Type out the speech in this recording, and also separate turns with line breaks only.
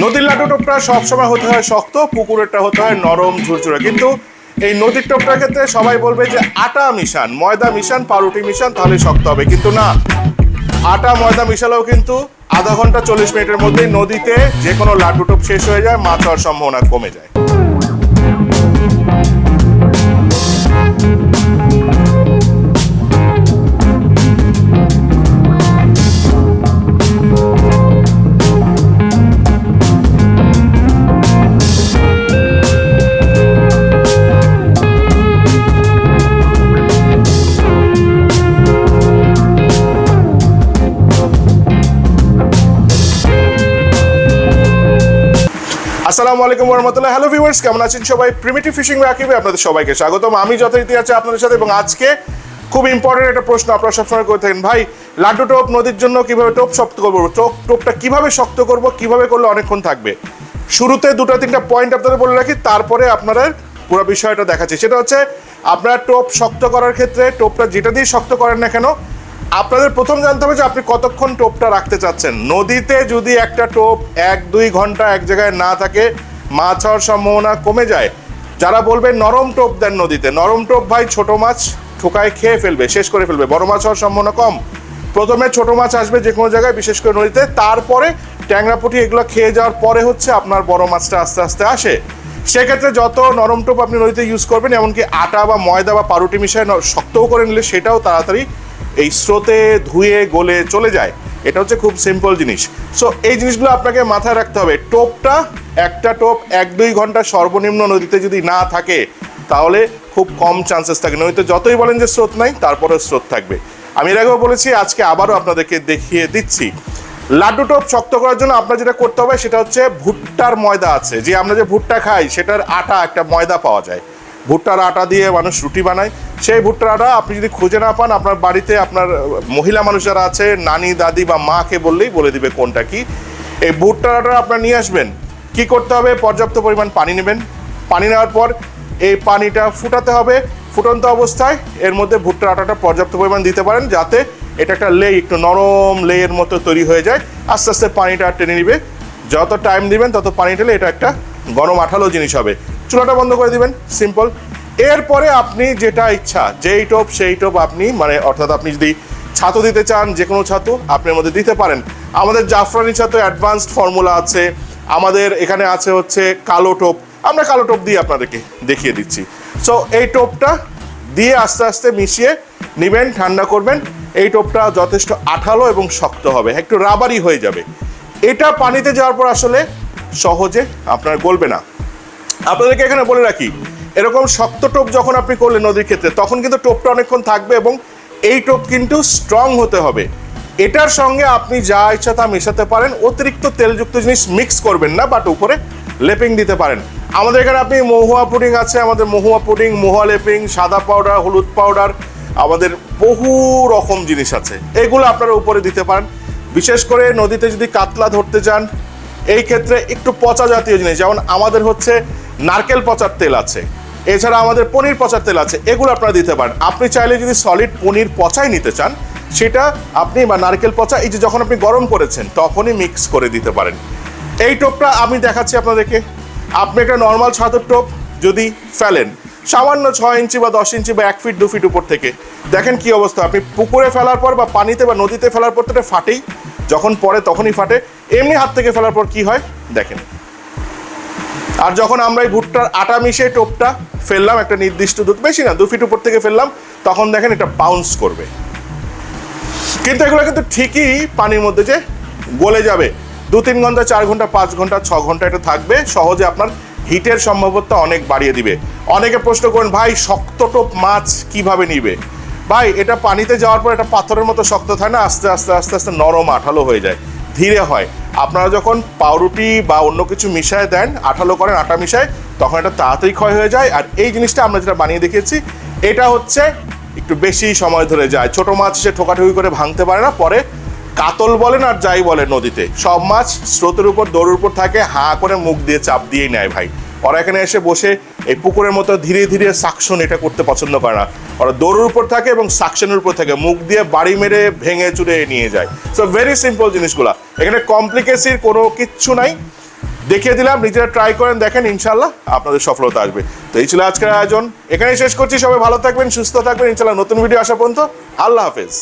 নদীর লাড্ডু টোপটা সবসময় হতে হয় শক্ত, পুকুরেরটা হতে হয় নরম ঝুরঝুরে। কিন্তু এই নদীর টোপটার ক্ষেত্রে সবাই বলবে যে আটা মিশান, ময়দা মিশান, পাউরুটি মিশান, তাহলে শক্ত হবে। কিন্তু না, আটা ময়দা মিশালেও কিন্তু আধা ঘন্টা 40 মিনিটের মধ্যেই নদীতে যে কোনো লাড্ডু টোপ শেষ হয়ে যায়, মাছ হওয়ার সম্ভাবনা কমে যায়। আসসালামু আলাইকুম ওয়া রাহমাতুল্লাহ। হ্যালো ভিউয়ার্স, কেমন আছেন সবাই? প্রিমিটিভ ফিশিং রাকিবে আপনাদের সবাইকে স্বাগতম। আমি যথারীতি আছি আপনাদের সাথে, এবং আজকে খুব ইম্পর্টেন্ট একটা প্রশ্ন আপনারা সবসময় করে থাকেন, ভাই লাড্ডু টোপ নদীর জন্য কিভাবে টোপ শক্ত করবো, টোপটা কিভাবে শক্ত করব, কিভাবে করলে অনেকক্ষণ থাকবে। শুরুতে দুটো তিনটা পয়েন্ট আপনাদের বলে রাখি, তারপরে আপনাদের পুরো বিষয়টা দেখাচ্ছি। সেটা হচ্ছে, আপনারা টোপ শক্ত করার ক্ষেত্রে টোপটা যেটা দিয়ে শক্ত করেন না কেন, আপনাদের প্রথম জানতে হবে যে আপনি কতক্ষণ টোপটা রাখতে চাচ্ছেন। নদীতে যদি একটা টোপ 1-2 ঘন্টা এক জায়গায় না থাকে, মাছ হওয়ার সম্ভাবনা কমে যায়। যারা বলবে নরম টোপ দেন নদীতে, নরম টোপ ভাই ছোট মাছ ঠোকায় খেয়ে ফেলবে, শেষ করে ফেলবে, বড় মাছ হওয়ার সম্ভাবনা কম। প্রথমে ছোট মাছ আসবে যে কোনো জায়গায়, বিশেষ করে নদীতে, তারপরে ট্যাংরা পুঁটি এগুলো খেয়ে যাওয়ার পরে হচ্ছে আপনার বড় মাছটা আস্তে আস্তে আসে। সেক্ষেত্রে যত নরম টোপ আপনি নদীতে ইউজ করবেন, এমনকি আটা বা ময়দা বা পাউরুটি মিশিয়ে শক্তও করে নিলে সেটাও তাড়াতাড়ি এই স্রোতে ধুয়ে গলে চলে যায়। এটা হচ্ছে খুব সিম্পল জিনিস। সো এই জিনিসগুলো আপনাকে মাথায় রাখতে হবে। টোপটা, একটা টোপ 1-2 ঘন্টা সর্বনিম্ন নদীতে যদি না থাকে, তাহলে খুব কম চান্সেস থাকে। নদীতে যতই বলেন যে স্রোত নাই, তারপরেও স্রোত থাকবে। আমি এর আগেও বলেছি, আজকে আবারও আপনাদেরকে দেখিয়ে দিচ্ছি। লাড্ডু টোপ শক্ত করার জন্য আপনার যেটা করতে হবে সেটা হচ্ছে, ভুট্টার ময়দা আছে, যে আমরা যে ভুট্টা খাই সেটার আটা, একটা ময়দা পাওয়া যায়। ভুট্টার আটা দিয়ে মানুষ রুটি বানায়। সেই ভুট্টার আটা আপনি যদি খুঁজে না পান, আপনার বাড়িতে আপনার মহিলা মানুষ যারা আছে, নানি দাদি বা মাকে বললেই বলে দিবে কোনটা কি। এই ভুট্টার আটা আপনার নিয়ে আসবেন। কি করতে হবে, পর্যাপ্ত পরিমাণ পানি নেবেন। পানি নেওয়ার পর এই পানিটা ফুটাতে হবে। ফুটন্ত অবস্থায় এর মধ্যে ভুট্টার আটাটা পর্যাপ্ত পরিমাণ দিতে পারেন, যাতে এটা একটা একটু নরম লেয়ের মতো তৈরি হয়ে যায়। আস্তে আস্তে পানিটা টেনে নিবে। যত টাইম দিবেন তত পানি টেলে এটা একটা গরম আঠালো জিনিস হবে। চুলাটা বন্ধ করে দিবেন, সিম্পল। এরপরে আপনি যেটা ইচ্ছা, যেই টোপ সেই টোপ আপনি, মানে অর্থাৎ আপনি যদি ছাতু দিতে চান, যে কোনো ছাতু আপনি এর মধ্যে দিতে পারেন। আমাদের জাফরানি ছাতু অ্যাডভান্সড ফর্মুলা আছে। আমাদের এখানে আছে হচ্ছে কালো টোপ। আমরা কালো টোপ দিয়ে আপনাদেরকে দেখিয়ে দিচ্ছি। সো এই টোপটা দিয়ে আস্তে আস্তে মিশিয়ে নেবেন, ঠান্ডা করবেন। এই টোপটা যথেষ্ট আঠালো এবং শক্ত হবে, একটু রাবারি হয়ে যাবে। এটা পানিতে যাওয়ার পর আসলে সহজে আপনার গলবে না। আপনাদেরকে এখানে বলে রাখি, এরকম শক্ত টোপ যখন আপনি করলেন নদীর ক্ষেত্রে, তখন কিন্তু টোপটা অনেকক্ষণ থাকবে, এবং এই টোপ কিন্তু স্ট্রং হতে হবে। এটার সঙ্গে আপনি যা ইচ্ছা তা মেশাতে পারেন। অতিরিক্ত তেলযুক্ত জিনিস মিক্স করবেন না, বাট উপরে লেপিং দিতে পারেন। আমাদের এখানে আপনি মহুয়া পুডিং আছে, আমাদের মহুয়া পুডিং, মহুয়া লেপিং, সাদা পাউডার, হলুদ পাউডার, আমাদের বহু রকম জিনিস আছে, এগুলো আপনারা উপরে দিতে পারেন। বিশেষ করে নদীতে যদি কাতলা ধরতে যান, এই ক্ষেত্রে একটু পচা জাতীয় জিনিস, যেমন আমাদের হচ্ছে নারকেল পচার তেল আছে, এছাড়া আমাদের পনির পচার তেল আছে, এগুলো আপনারা দিতে পারেন। আপনি চাইলে যদি সলিড পনির পচাই নিতে চান, সেটা আপনি, বা নারকেল পচা, এই যে যখন আপনি গরম করেছেন তখনই মিক্স করে দিতে পারেন। এই টোপটা আমি দেখাচ্ছি আপনাদেরকে। আপনি একটা নর্মাল ছাতুর টোপ যদি ফেলেন, সামান্য 6 ইঞ্চি বা 10 ইঞ্চি বা 1 ফিট 2 ফিট উপর থেকে, দেখেন কি অবস্থা। আপনি পুকুরে ফেলার পর বা পানিতে বা নদীতে ফেলার পর তো এটা ফাটেই, যখন পড়ে তখনই ফাটে। এমনি হাত থেকে ফেলার পর কি হয় দেখেন। আর যখন আমরা এই ভুট্টার আটা মিশিয়ে টোপটা ফেললাম, একটা নির্দিষ্ট বেশি না 2 ফিট উপর থেকে ফেললাম, তখন দেখেন এটা বাউন্স করবে। কিন্তু এগুলো কিন্তু ঠিকই পানির মধ্যে যে গলে যাবে। 2-3 ঘন্টা, 4 ঘন্টা, 5 ঘন্টা, 6 ঘন্টা এটা থাকবে, সহজে আপনার হিটের সম্ভাবনা অনেক বাড়িয়ে দিবে। অনেকে প্রশ্ন করেন, ভাই শক্ত টোপ মাছ কিভাবে নিবে? ভাই এটা পানিতে যাওয়ার পর এটা পাথরের মতো শক্ত থাকে না, আস্তে আস্তে আস্তে আস্তে নরম আঠালো হয়ে যায়, ধীরে হয়। আপনারা যখন পাউরুটি বা অন্য কিছু মিশায় দেন, আঠালো করেন, আটা মিশায়, তখন এটা তাড়াতাড়ি ক্ষয় হয়ে যায়। আর এই জিনিসটা আমরা যেটা বানিয়ে দেখিয়েছি, এটা হচ্ছে একটু বেশি সময় ধরে যায়। ছোট মাছ সে ঠোকাঠুকি করে ভাঙতে পারে না, পরে কাতল বলেন আর যাই বলেন, নদীতে সব মাছ স্রোতের উপর, দৌড়ের উপর থাকে, হাঁ করে মুখ দিয়ে চাপ দিয়েই নেয় ভাই। ওরা এখানে এসে বসে এই পুকুরের মতো ধীরে ধীরে সাকশন এটা করতে পছন্দ করে না। ওরা দৌড়ের উপর থাকে এবং সাকশনের উপর থাকে, মুখ দিয়ে বাড়ি মেরে ভেঙে চুরে নিয়ে যায়। সো ভেরি সিম্পল জিনিসগুলা, এখানে কমপ্লিকেসির কোনো কিচ্ছু নাই। দেখিয়ে দিলাম, নিজেরা ট্রাই করেন, দেখেন, ইনশাল্লাহ আপনাদের সফলতা আসবে। তো এই ছিল আজকের আয়োজন, এখানেই শেষ করছি। সবাই ভালো থাকবেন, সুস্থ থাকবেন, ইনশাল্লাহ নতুন ভিডিও আসা পর্যন্ত আল্লাহ হাফেজ।